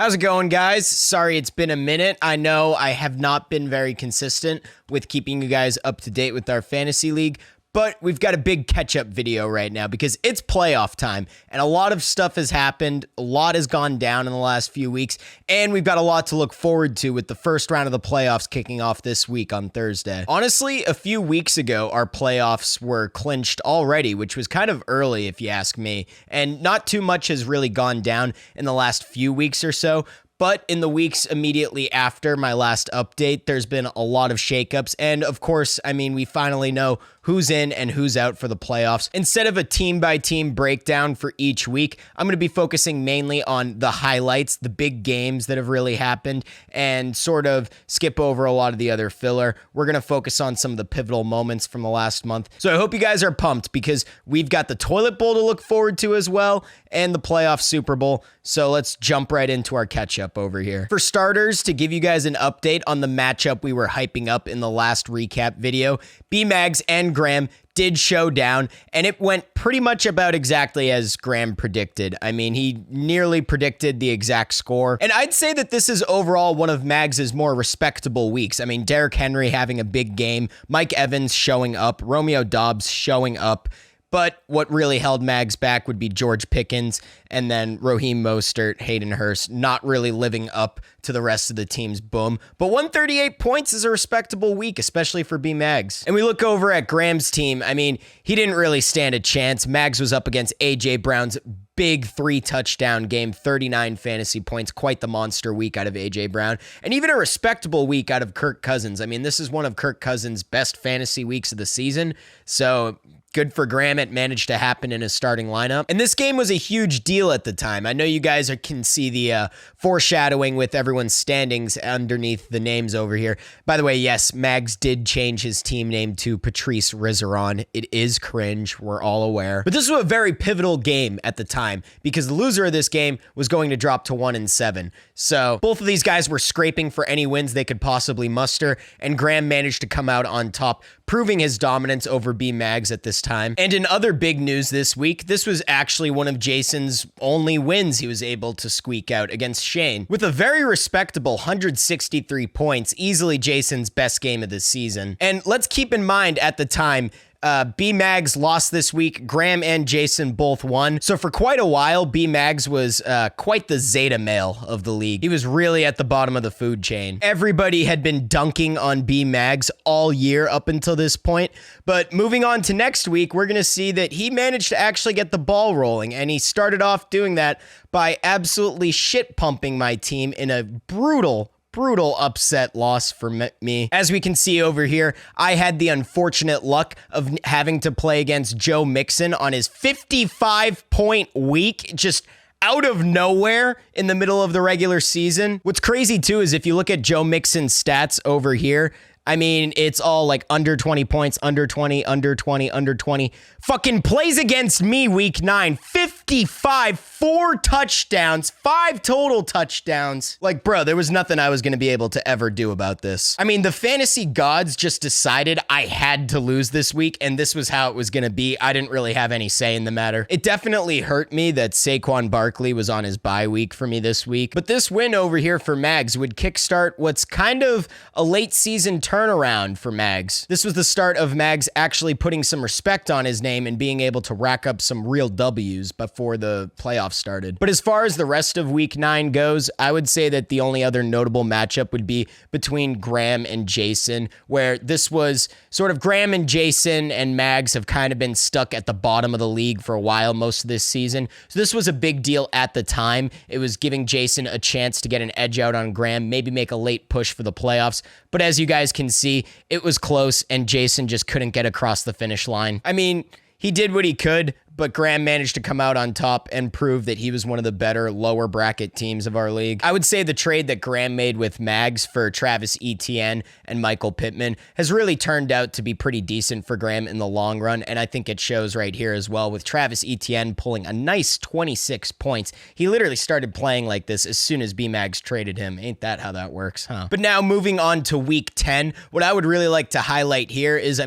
How's it going, guys? Sorry it's been a minute. I know I have not been very consistent with keeping you guys up to date with our fantasy league, but we've got a big catch-up video right now because it's playoff time, and a lot of stuff has happened. A lot has gone down in the last few weeks, and we've got a lot to look forward to with the first round of the playoffs kicking off this week on Thursday. Honestly, a few weeks ago, our playoffs were clinched already, which was kind of early if you ask me, and not too much has really gone down in the last few weeks or so. But in the weeks immediately after my last update, there's been a lot of shakeups. And of course, we finally know who's in and who's out for the playoffs. Instead of a team-by-team breakdown for each week, I'm going to be focusing mainly on the highlights, the big games that have really happened, and sort of skip over a lot of the other filler. We're going to focus on some of the pivotal moments from the last month. So I hope you guys are pumped because we've got the Toilet Bowl to look forward to as well, and the playoff Super Bowl. So let's jump right into our catch-up over here. For starters, to give you guys an update on the matchup we were hyping up in the last recap video, B-Mags and Graham did show down, and it went pretty much about exactly as Graham predicted. He nearly predicted the exact score, and I'd say that this is overall one of Mags's more respectable weeks. Derrick Henry having a big game, Mike Evans showing up, Romeo Doubs showing up. But what really held Mags back would be George Pickens and then Raheem Mostert, Hayden Hurst, not really living up to the rest of the team's boom. But 138 points is a respectable week, especially for B-Mags. And we look over at Graham's team. He didn't really stand a chance. Mags was up against A.J. Brown's big 3-touchdown game, 39 fantasy points, quite the monster week out of A.J. Brown, and even a respectable week out of Kirk Cousins. This is one of Kirk Cousins' best fantasy weeks of the season, so good for Graham. It managed to happen in his starting lineup. And this game was a huge deal at the time. I know you guys can see the foreshadowing with everyone's standings underneath the names over here. By the way, yes, Mags did change his team name to Patrice Rizeron. It is cringe. We're all aware. But this was a very pivotal game at the time because the loser of this game was going to drop to 1-7. So both of these guys were scraping for any wins they could possibly muster, and Graham managed to come out on top, proving his dominance over B-Mags at this time. And in other big news this week, this was actually one of Jason's only wins he was able to squeak out against Shane. With a very respectable 163 points, easily Jason's best game of the season. And let's keep in mind at the time, B-Mags lost this week. Graham and Jason both won. So for quite a while, B-Mags was quite the Zeta male of the league. He was really at the bottom of the food chain. Everybody had been dunking on B-Mags all year up until this point. But moving on to next week, we're going to see that he managed to actually get the ball rolling. And he started off doing that by absolutely shit pumping my team in a brutal upset loss for me. As we can see over here, I had the unfortunate luck of having to play against Joe Mixon on his 55-point week, just out of nowhere in the middle of the regular season. What's crazy too is if you look at Joe Mixon's stats over here, it's all like under 20 points, under 20, under 20, under 20. Fucking plays against me week 9. 55, 4 touchdowns, 5 total touchdowns. Bro, there was nothing I was going to be able to ever do about this. The fantasy gods just decided I had to lose this week, and this was how it was going to be. I didn't really have any say in the matter. It definitely hurt me that Saquon Barkley was on his bye week for me this week. But this win over here for Mags would kickstart what's kind of a late season turnaround for Mags. This was the start of Mags actually putting some respect on his name and being able to rack up some real W's before the playoffs started. But as far as the rest of week 9 goes, I would say that the only other notable matchup would be between Graham and Jason, where this was sort of Graham and Jason and Mags have kind of been stuck at the bottom of the league for a while most of this season. So this was a big deal at the time. It was giving Jason a chance to get an edge out on Graham, maybe make a late push for the playoffs. But as you guys can see, it was close and Jason just couldn't get across the finish line. He did what he could, but Graham managed to come out on top and prove that he was one of the better lower bracket teams of our league. I would say the trade that Graham made with Mags for Travis Etienne and Michael Pittman has really turned out to be pretty decent for Graham in the long run, and I think it shows right here as well with Travis Etienne pulling a nice 26 points. He literally started playing like this as soon as B-Mags traded him. Ain't that how that works, huh? But now moving on to week 10, what I would really like to highlight here is,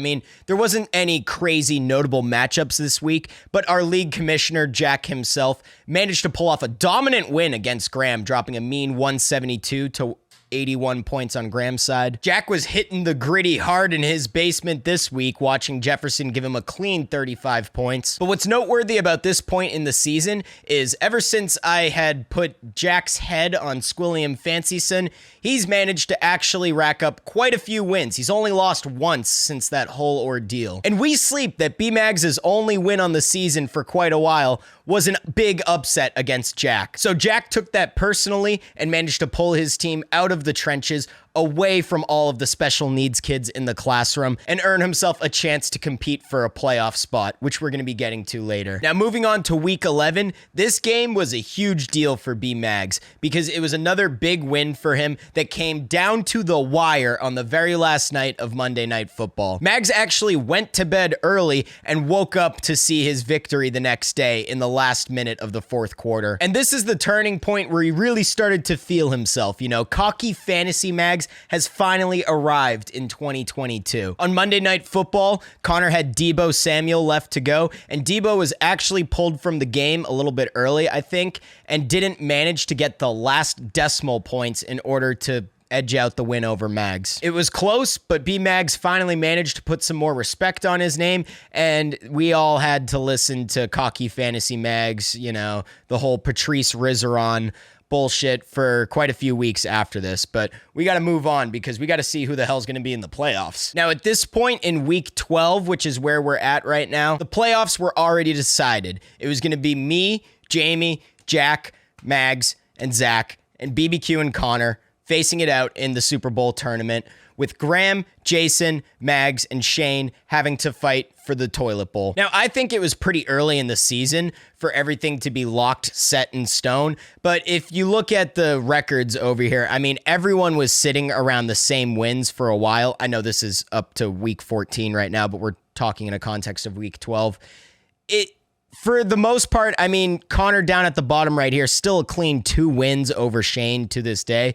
there wasn't any crazy notable matchups this week, but our league commissioner, Jack himself, managed to pull off a dominant win against Graham, dropping a mean 172 to 81 points on Graham's side. Jack was hitting the gritty hard in his basement this week, watching Jefferson give him a clean 35 points. But what's noteworthy about this point in the season is ever since I had put Jack's head on Squilliam Fancyson, he's managed to actually rack up quite a few wins. He's only lost once since that whole ordeal. And we sleep that B-Mags' only win on the season for quite a while was a big upset against Jack. So Jack took that personally and managed to pull his team out of the trenches, away from all of the special needs kids in the classroom, and earn himself a chance to compete for a playoff spot, which we're going to be getting to later. Now, moving on to week 11, this game was a huge deal for B-Mags because it was another big win for him that came down to the wire on the very last night of Monday Night Football. Mags actually went to bed early and woke up to see his victory the next day in the last minute of the fourth quarter. And this is the turning point where he really started to feel himself. You know, cocky fantasy Mags has finally arrived in 2022. On Monday Night Football, Connor had Deebo Samuel left to go, and Deebo was actually pulled from the game a little bit early, I think, and didn't manage to get the last decimal points in order to edge out the win over Mags. It was close, but B-Mags finally managed to put some more respect on his name, and we all had to listen to cocky fantasy Mags, you know, the whole Patrice Rizeron bullshit for quite a few weeks after this, but we got to move on because we got to see who the hell's going to be in the playoffs. Now, at this point in week 12, which is where we're at right now, the playoffs were already decided. It was going to be me, Jamie, Jack, Mags, and Zach, and BBQ and Connor facing it out in the Super Bowl tournament, with Graham, Jason, Mags, and Shane having to fight for the toilet bowl. Now, I think it was pretty early in the season for everything to be locked, set in stone, but if you look at the records over here, I mean, everyone was sitting around the same wins for a while. I know this is up to week 14 right now, but we're talking in a context of week 12. For the most part, I mean, Connor down at the bottom right here, still a clean 2 wins over Shane to this day.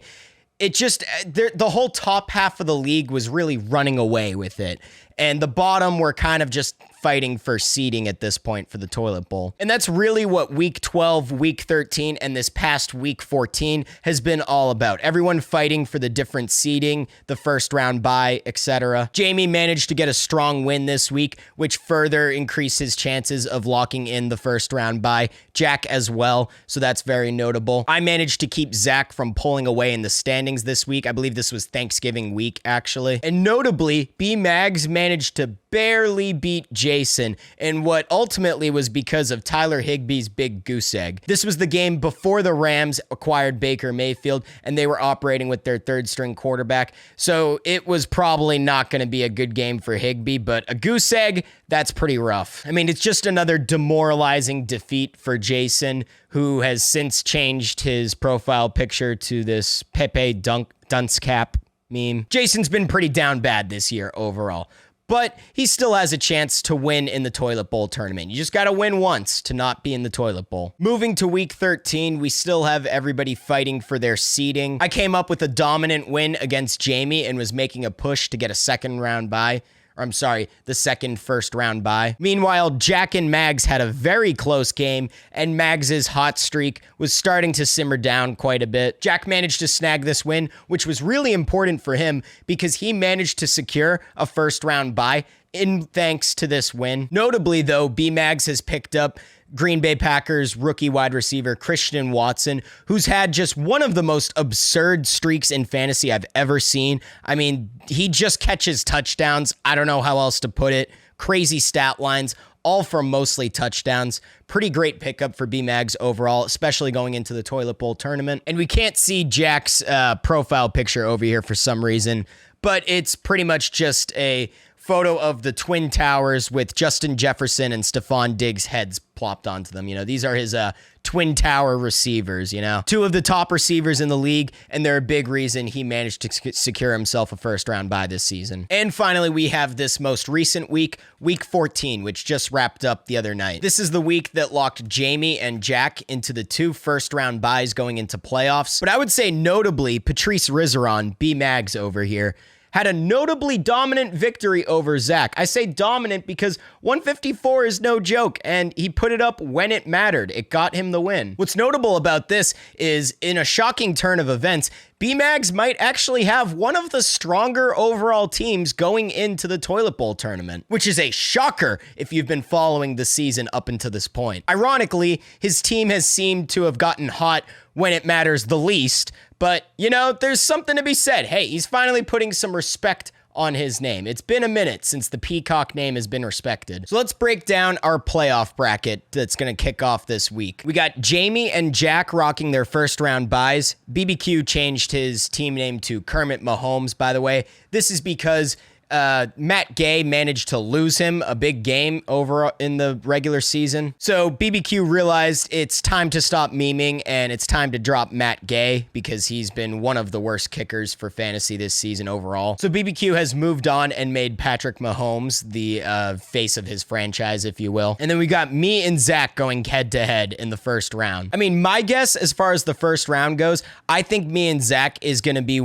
It just, the whole top half of the league was really running away with it. And the bottom were kind of just fighting for seeding at this point for the toilet bowl. And that's really what week 12, week 13, and this past week 14 has been all about. Everyone fighting for the different seeding, the first round bye, etc. Jamie managed to get a strong win this week, which further increased his chances of locking in the first round bye. Jack as well, so that's very notable. I managed to keep Zach from pulling away in the standings this week. I believe this was Thanksgiving week, actually. And notably, B-Mags managed to barely beat Jason in what ultimately was because of Tyler Higbee's big goose egg. This was the game before the Rams acquired Baker Mayfield, and they were operating with their third string quarterback. So it was probably not going to be a good game for Higbee, but a goose egg, that's pretty rough. I mean, it's just another demoralizing defeat for Jason, who has since changed his profile picture to this Pepe dunce cap meme. Jason's been pretty down bad this year overall, but he still has a chance to win in the toilet bowl tournament. You just got to win once to not be in the toilet bowl. Moving to week 13, we still have everybody fighting for their seeding. I came up with a dominant win against Jamie and was making a push to get a second round bye. The second first round bye. Meanwhile, Jack and Mags had a very close game, and Mags's hot streak was starting to simmer down quite a bit. Jack managed to snag this win, which was really important for him because he managed to secure a first round bye in thanks to this win. Notably, though, B-Mags has picked up Green Bay Packers rookie wide receiver Christian Watson, who's had just one of the most absurd streaks in fantasy I've ever seen. I mean, he just catches touchdowns. I don't know how else to put it. Crazy stat lines, all from mostly touchdowns. Pretty great pickup for B-Mags overall, especially going into the toilet bowl tournament. And we can't see Jack's profile picture over here for some reason, but it's pretty much just a photo of the Twin Towers with Justin Jefferson and Stephon Diggs' heads plopped onto them. You know, these are his Twin Tower receivers, you know. 2 of the top receivers in the league, and they're a big reason he managed to secure himself a first round bye this season. And finally, we have this most recent week, week 14, which just wrapped up the other night. This is the week that locked Jamie and Jack into the 2 first round byes going into playoffs. But I would say notably, Patrice Rizeron, B-Mags over here, had a notably dominant victory over Zach. I say dominant because 154 is no joke, and he put it up when it mattered. It got him the win. What's notable about this is, in a shocking turn of events, B-Mags might actually have one of the stronger overall teams going into the Toilet Bowl tournament, which is a shocker if you've been following the season up until this point. Ironically, his team has seemed to have gotten hot when it matters the least, but, you know, there's something to be said. Hey, he's finally putting some respect on his name. It's been a minute since the Peacock name has been respected. So let's break down our playoff bracket that's going to kick off this week. We got Jamie and Jack rocking their first round buys. BBQ changed his team name to Kermit Mahomes, by the way. This is because Matt Gay managed to lose him a big game over in the regular season. So BBQ realized it's time to stop memeing and it's time to drop Matt Gay because he's been one of the worst kickers for fantasy this season overall. So BBQ has moved on and made Patrick Mahomes the face of his franchise, if you will. And then we got me and Zach going head to head in the first round. I mean, my guess as far as the first round goes, I think me and Zach is going to be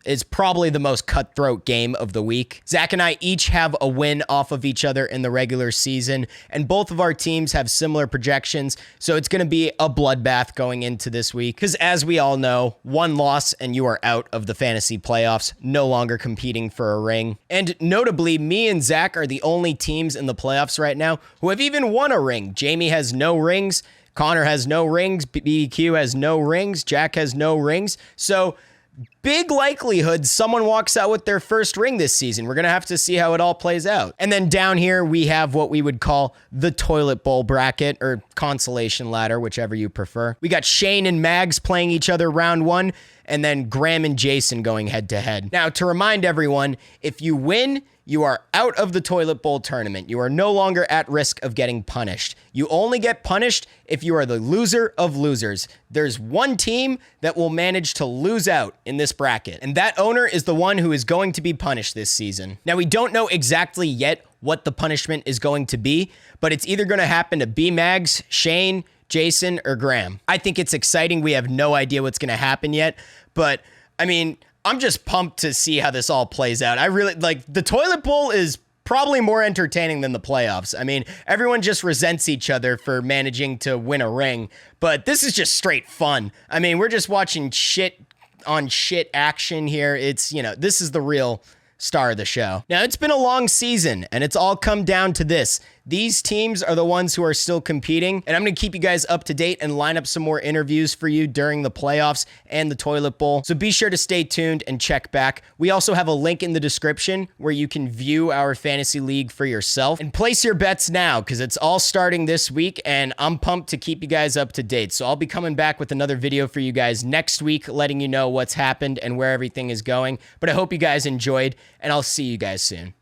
is probably the most cutthroat game of the week. Zach and I each have a win off of each other in the regular season, and both of our teams have similar projections, so it's going to be a bloodbath going into this week, because as we all know, one loss and you are out of the fantasy playoffs, no longer competing for a ring. And notably, me and Zach are the only teams in the playoffs right now who have even won a ring. Jamie has no rings, Connor has no rings, BBQ has no rings, Jack has no rings, so big likelihood someone walks out with their first ring this season. We're going to have to see how it all plays out. And then down here, we have what we would call the Toilet Bowl bracket, or consolation ladder, whichever you prefer. We got Shane and Mags playing each other round one, and then Graham and Jason going head to head. Now, to remind everyone, if you win, you are out of the Toilet Bowl tournament. You are no longer at risk of getting punished. You only get punished if you are the loser of losers. There's one team that will manage to lose out in this bracket, and that owner is the one who is going to be punished this season. Now, we don't know exactly yet what the punishment is going to be, but it's either going to happen to B-Mags, Shane, Jason, or Graham. I think it's exciting. We have no idea what's going to happen yet, but I mean, I'm just pumped to see how this all plays out. I really like the Toilet Bowl is probably more entertaining than the playoffs. I mean, everyone just resents each other for managing to win a ring, but this is just straight fun. I mean, we're just watching shit on shit action here. It's, you know, this is the real star of the show. Now, it's been a long season, and it's all come down to this. These teams are the ones who are still competing, and I'm going to keep you guys up to date and line up some more interviews for you during the playoffs and the Toilet Bowl, so be sure to stay tuned and check back. We also have a link in the description where you can view our fantasy league for yourself, and place your bets now, because it's all starting this week, and I'm pumped to keep you guys up to date. So I'll be coming back with another video for you guys next week, letting you know what's happened and where everything is going, but I hope you guys enjoyed, and I'll see you guys soon.